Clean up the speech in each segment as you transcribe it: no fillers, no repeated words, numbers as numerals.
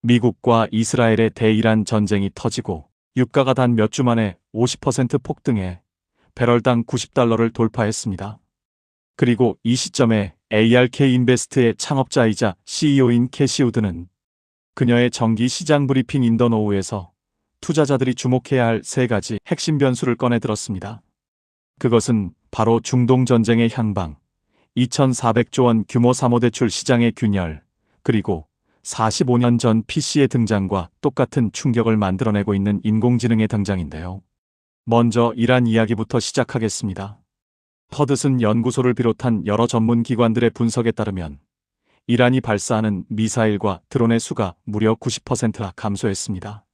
미국과 이스라엘의 대이란 전쟁이 터지고 유가가 단 몇 주 만에 50% 폭등해 배럴당 $90를 돌파했습니다. 그리고 이 시점에 ARK 인베스트의 창업자이자 CEO인 캐시 우드는 그녀의 정기 시장 브리핑 인더 노우에서 투자자들이 주목해야 할 세 가지 핵심 변수를 꺼내들었습니다. 그것은 바로 중동 전쟁의 향방, 2,400조 원 규모 사모대출 시장의 균열, 그리고 45년 전 PC의 등장과 똑같은 충격을 만들어내고 있는 인공지능의 등장인데요. 먼저 이란 이야기부터 시작하겠습니다. 퍼드슨 연구소를 비롯한 여러 전문 기관들의 분석에 따르면 이란이 발사하는 미사일과 드론의 수가 무려 90%나 감소했습니다.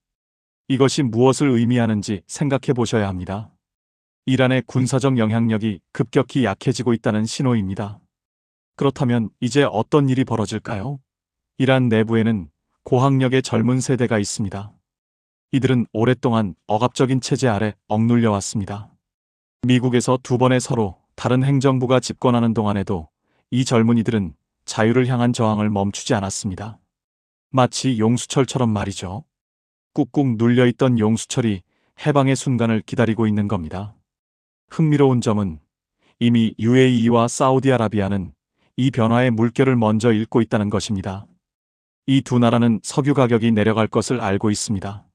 이것이 무엇을 의미하는지 생각해 보셔야 합니다. 이란의 군사적 영향력이 급격히 약해지고 있다는 신호입니다. 그렇다면 이제 어떤 일이 벌어질까요? 이란 내부에는 고학력의 젊은 세대가 있습니다. 이들은 오랫동안 억압적인 체제 아래 억눌려 왔습니다. 미국에서 두 번의 서로 다른 행정부가 집권하는 동안에도 이 젊은이들은 자유를 향한 저항을 멈추지 않았습니다. 마치 용수철처럼 말이죠. 꾹꾹 눌려있던 용수철이 해방의 순간을 기다리고 있는 겁니다. 흥미로운 점은 이미 UAE와 사우디아라비아는 이 변화의 물결을 먼저 읽고 있다는 것입니다. 이 두 나라는 석유 가격이 내려갈 것을 알고 있습니다.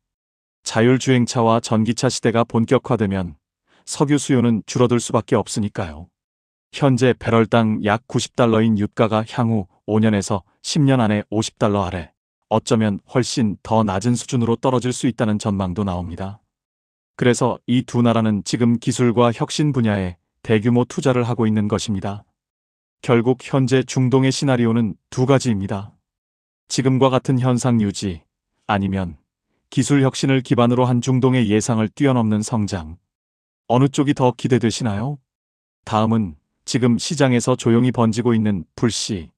자율주행차와 전기차 시대가 본격화되면 석유 수요는 줄어들 수밖에 없으니까요. 현재 배럴당 약 $90인 유가가 향후 5년에서 10년 안에 $50 아래, 어쩌면 훨씬 더 낮은 수준으로 떨어질 수 있다는 전망도 나옵니다. 그래서 이 두 나라는 지금 기술과 혁신 분야에 대규모 투자를 하고 있는 것입니다. 결국 현재 중동의 시나리오는 두 가지입니다. 지금과 같은 현상 유지, 아니면 기술 혁신을 기반으로 한 중동의 예상을 뛰어넘는 성장. 어느 쪽이 더 기대되시나요? 다음은 지금 시장에서 조용히 번지고 있는 불씨,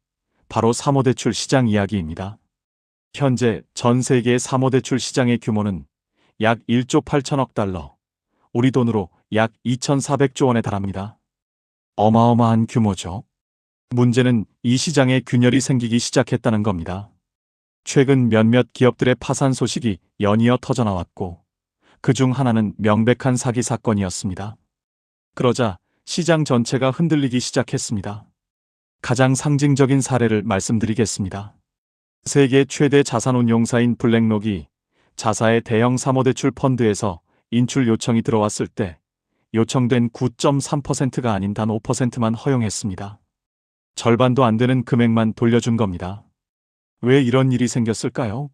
바로 사모대출 시장 이야기입니다. 현재 전 세계의 사모대출 시장의 규모는 약 1조 8천억 달러, 우리 돈으로 약 2,400조 원에 달합니다. 어마어마한 규모죠. 문제는 이 시장에 균열이 생기기 시작했다는 겁니다. 최근 몇몇 기업들의 파산 소식이 연이어 터져나왔고 그중 하나는 명백한 사기 사건이었습니다. 그러자 시장 전체가 흔들리기 시작했습니다. 가장 상징적인 사례를 말씀드리겠습니다. 세계 최대 자산운용사인 블랙록이 자사의 대형 사모대출 펀드에서 인출 요청이 들어왔을 때 요청된 9.3%가 아닌 단 5%만 허용했습니다. 절반도 안 되는 금액만 돌려준 겁니다. 왜 이런 일이 생겼을까요?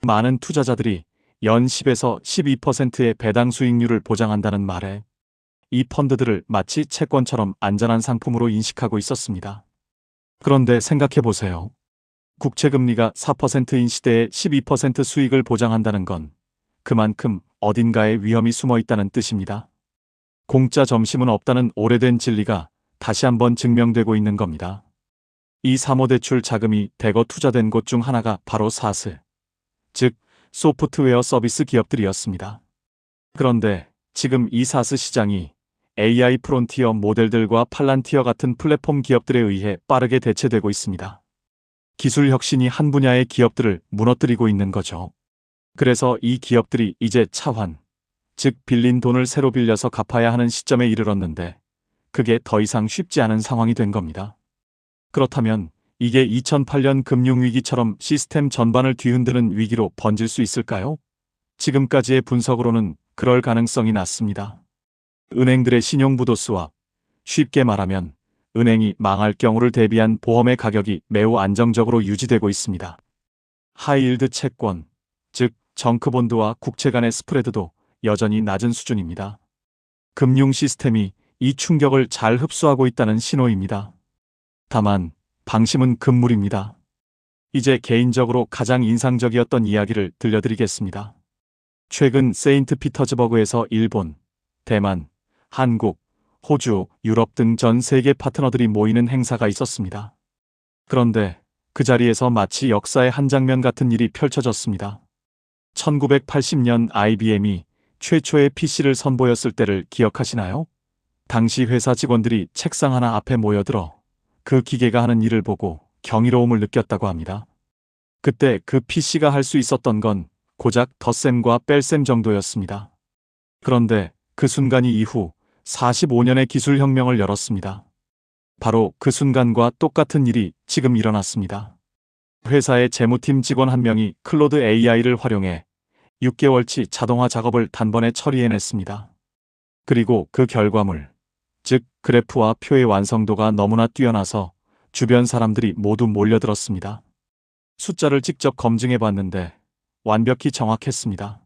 많은 투자자들이 연 10에서 12%의 배당 수익률을 보장한다는 말에 이 펀드들을 마치 채권처럼 안전한 상품으로 인식하고 있었습니다. 그런데 생각해 보세요. 국채금리가 4%인 시대에 12% 수익을 보장한다는 건 그만큼 어딘가에 위험이 숨어 있다는 뜻입니다. 공짜 점심은 없다는 오래된 진리가 다시 한번 증명되고 있는 겁니다. 이 사모대출 자금이 대거 투자된 곳 중 하나가 바로 사스, 즉 소프트웨어 서비스 기업들이었습니다. 그런데 지금 이 사스 시장이 AI 프론티어 모델들과 팔란티어 같은 플랫폼 기업들에 의해 빠르게 대체되고 있습니다. 기술 혁신이 한 분야의 기업들을 무너뜨리고 있는 거죠. 그래서 이 기업들이 이제 차환, 즉 빌린 돈을 새로 빌려서 갚아야 하는 시점에 이르렀는데 그게 더 이상 쉽지 않은 상황이 된 겁니다. 그렇다면 이게 2008년 금융위기처럼 시스템 전반을 뒤흔드는 위기로 번질 수 있을까요? 지금까지의 분석으로는 그럴 가능성이 낮습니다. 은행들의 신용부도 스왑, 쉽게 말하면 은행이 망할 경우를 대비한 보험의 가격이 매우 안정적으로 유지되고 있습니다. 하이힐드 채권, 즉 정크본드와 국채 간의 스프레드도 여전히 낮은 수준입니다. 금융 시스템이 이 충격을 잘 흡수하고 있다는 신호입니다. 다만 방심은 금물입니다. 이제 개인적으로 가장 인상적이었던 이야기를 들려드리겠습니다. 최근 세인트피터즈버그에서 일본, 대만, 한국, 호주, 유럽 등 전 세계 파트너들이 모이는 행사가 있었습니다. 그런데 그 자리에서 마치 역사의 한 장면 같은 일이 펼쳐졌습니다. 1980년 IBM이 최초의 PC를 선보였을 때를 기억하시나요? 당시 회사 직원들이 책상 하나 앞에 모여들어 그 기계가 하는 일을 보고 경이로움을 느꼈다고 합니다. 그때 그 PC가 할 수 있었던 건 고작 덧셈과 뺄셈 정도였습니다. 그런데 그 순간이 이후 45년의 기술혁명을 열었습니다. 바로 그 순간과 똑같은 일이 지금 일어났습니다. 회사의 재무팀 직원 한 명이 클로드 AI를 활용해 6개월치 자동화 작업을 단번에 처리해냈습니다. 그리고 그 결과물, 즉 그래프와 표의 완성도가 너무나 뛰어나서 주변 사람들이 모두 몰려들었습니다. 숫자를 직접 검증해봤는데 완벽히 정확했습니다.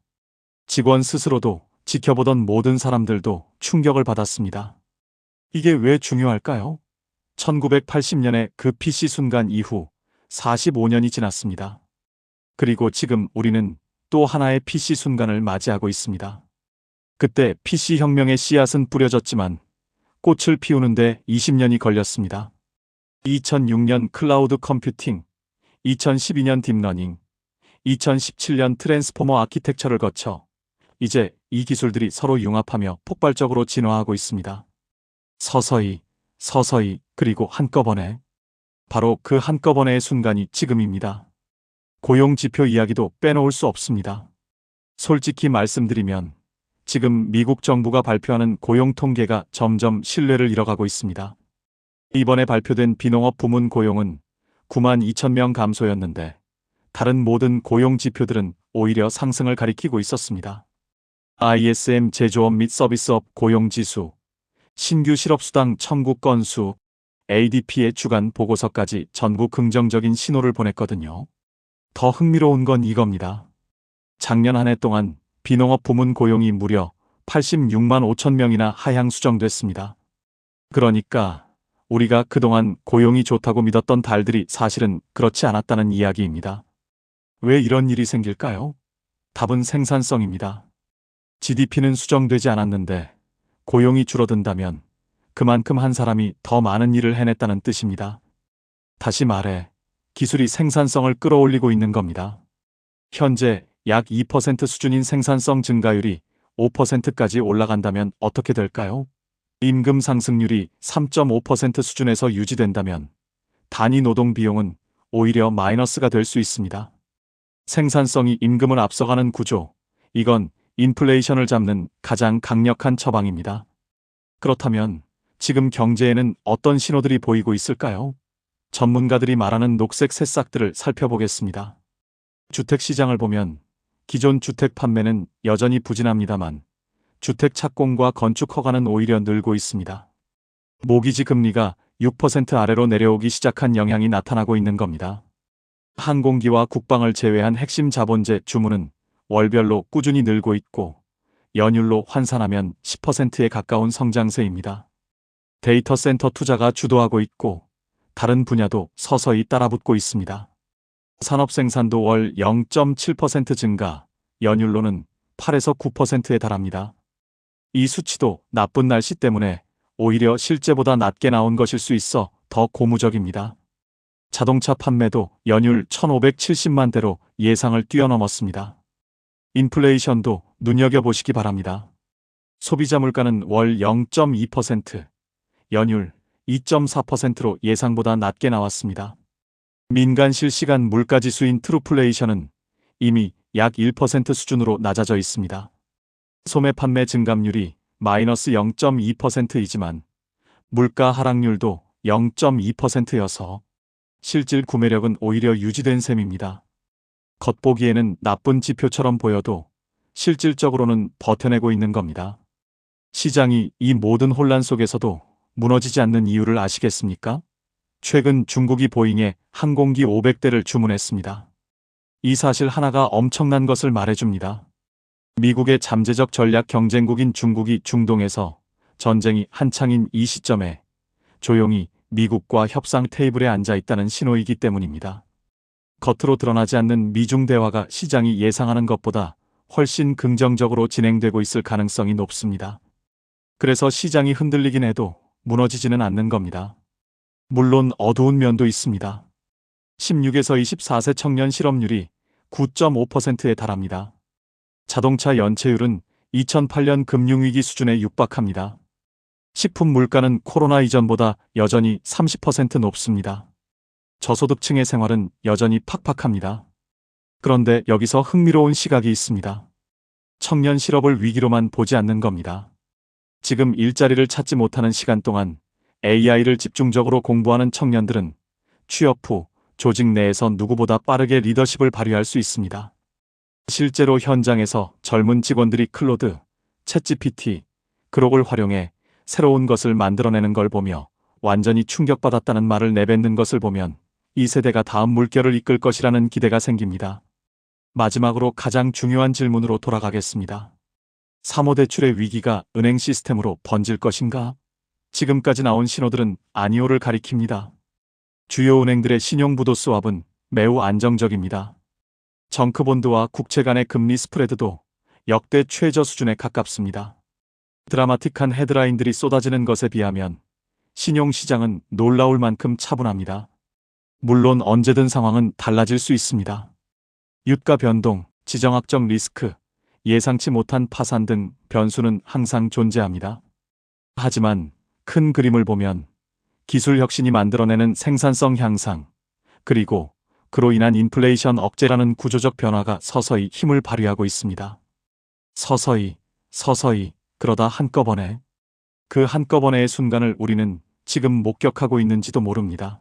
직원 스스로도 지켜보던 모든 사람들도 충격을 받았습니다. 이게 왜 중요할까요? 1980년의 그 PC 순간 이후 45년이 지났습니다. 그리고 지금 우리는 또 하나의 PC 순간을 맞이하고 있습니다. 그때 PC 혁명의 씨앗은 뿌려졌지만 꽃을 피우는데 20년이 걸렸습니다. 2006년 클라우드 컴퓨팅, 2012년 딥러닝, 2017년 트랜스포머 아키텍처를 거쳐 이제 이 기술들이 서로 융합하며 폭발적으로 진화하고 있습니다. 서서히, 그리고 한꺼번에. 바로 그 한꺼번에의 순간이 지금입니다. 고용지표 이야기도 빼놓을 수 없습니다. 솔직히 말씀드리면 지금 미국 정부가 발표하는 고용 통계가 점점 신뢰를 잃어가고 있습니다. 이번에 발표된 비농업 부문 고용은 9만 2천 명 감소였는데 다른 모든 고용 지표들은 오히려 상승을 가리키고 있었습니다. ISM 제조업 및 서비스업 고용지수, 신규 실업수당 청구 건수, ADP의 주간 보고서까지 전부 긍정적인 신호를 보냈거든요. 더 흥미로운 건 이겁니다. 작년 한 해 동안 비농업 부문 고용이 무려 86만 5천 명이나 하향 수정됐습니다. 그러니까 우리가 그동안 고용이 좋다고 믿었던 달들이 사실은 그렇지 않았다는 이야기입니다. 왜 이런 일이 생길까요? 답은 생산성입니다. GDP는 수정되지 않았는데 고용이 줄어든다면 그만큼 한 사람이 더 많은 일을 해냈다는 뜻입니다. 다시 말해 기술이 생산성을 끌어올리고 있는 겁니다. 현재 약 2% 수준인 생산성 증가율이 5%까지 올라간다면 어떻게 될까요? 임금 상승률이 3.5% 수준에서 유지된다면 단위 노동 비용은 오히려 마이너스가 될 수 있습니다. 생산성이 임금을 앞서가는 구조, 이건 인플레이션을 잡는 가장 강력한 처방입니다. 그렇다면 지금 경제에는 어떤 신호들이 보이고 있을까요? 전문가들이 말하는 녹색 새싹들을 살펴보겠습니다. 주택시장을 보면 기존 주택 판매는 여전히 부진합니다만 주택 착공과 건축 허가는 오히려 늘고 있습니다. 모기지 금리가 6% 아래로 내려오기 시작한 영향이 나타나고 있는 겁니다. 항공기와 국방을 제외한 핵심 자본재 주문은 월별로 꾸준히 늘고 있고 연율로 환산하면 10%에 가까운 성장세입니다. 데이터 센터 투자가 주도하고 있고 다른 분야도 서서히 따라붙고 있습니다. 산업 생산도 월 0.7% 증가, 연율로는 8에서 9%에 달합니다. 이 수치도 나쁜 날씨 때문에 오히려 실제보다 낮게 나온 것일 수 있어 더 고무적입니다. 자동차 판매도 연율 1,570만 대로 예상을 뛰어넘었습니다. 인플레이션도 눈여겨보시기 바랍니다. 소비자 물가는 월 0.2%, 연율 2.4%로 예상보다 낮게 나왔습니다. 민간 실시간 물가지수인 트루플레이션은 이미 약 1% 수준으로 낮아져 있습니다. 소매 판매 증감률이 마이너스 0.2%이지만 물가 하락률도 0.2%여서 실질 구매력은 오히려 유지된 셈입니다. 겉보기에는 나쁜 지표처럼 보여도 실질적으로는 버텨내고 있는 겁니다. 시장이 이 모든 혼란 속에서도 무너지지 않는 이유를 아시겠습니까? 최근 중국이 보잉에 항공기 500대를 주문했습니다. 이 사실 하나가 엄청난 것을 말해줍니다. 미국의 잠재적 전략 경쟁국인 중국이 중동에서 전쟁이 한창인 이 시점에 조용히 미국과 협상 테이블에 앉아 있다는 신호이기 때문입니다. 겉으로 드러나지 않는 미중 대화가 시장이 예상하는 것보다 훨씬 긍정적으로 진행되고 있을 가능성이 높습니다. 그래서 시장이 흔들리긴 해도 무너지지는 않는 겁니다. 물론 어두운 면도 있습니다. 16에서 24세 청년 실업률이 9.5%에 달합니다. 자동차 연체율은 2008년 금융위기 수준에 육박합니다. 식품 물가는 코로나 이전보다 여전히 30% 높습니다. 저소득층의 생활은 여전히 팍팍합니다. 그런데 여기서 흥미로운 시각이 있습니다. 청년 실업을 위기로만 보지 않는 겁니다. 지금 일자리를 찾지 못하는 시간 동안 AI를 집중적으로 공부하는 청년들은 취업 후 조직 내에서 누구보다 빠르게 리더십을 발휘할 수 있습니다. 실제로 현장에서 젊은 직원들이 클로드, 챗GPT, 그록을 활용해 새로운 것을 만들어내는 걸 보며 완전히 충격받았다는 말을 내뱉는 것을 보면 이 세대가 다음 물결을 이끌 것이라는 기대가 생깁니다. 마지막으로 가장 중요한 질문으로 돌아가겠습니다. 사모대출의 위기가 은행 시스템으로 번질 것인가? 지금까지 나온 신호들은 아니오를 가리킵니다. 주요 은행들의 신용부도 수합은 매우 안정적입니다. 정크본드와 국채 간의 금리 스프레드도 역대 최저 수준에 가깝습니다. 드라마틱한 헤드라인들이 쏟아지는 것에 비하면 신용시장은 놀라울 만큼 차분합니다. 물론 언제든 상황은 달라질 수 있습니다. 유가 변동, 지정학적 리스크, 예상치 못한 파산 등 변수는 항상 존재합니다. 하지만 큰 그림을 보면 기술 혁신이 만들어내는 생산성 향상, 그리고 그로 인한 인플레이션 억제라는 구조적 변화가 서서히 힘을 발휘하고 있습니다. 서서히, 그러다 한꺼번에. 그 한꺼번에의 순간을 우리는 지금 목격하고 있는지도 모릅니다.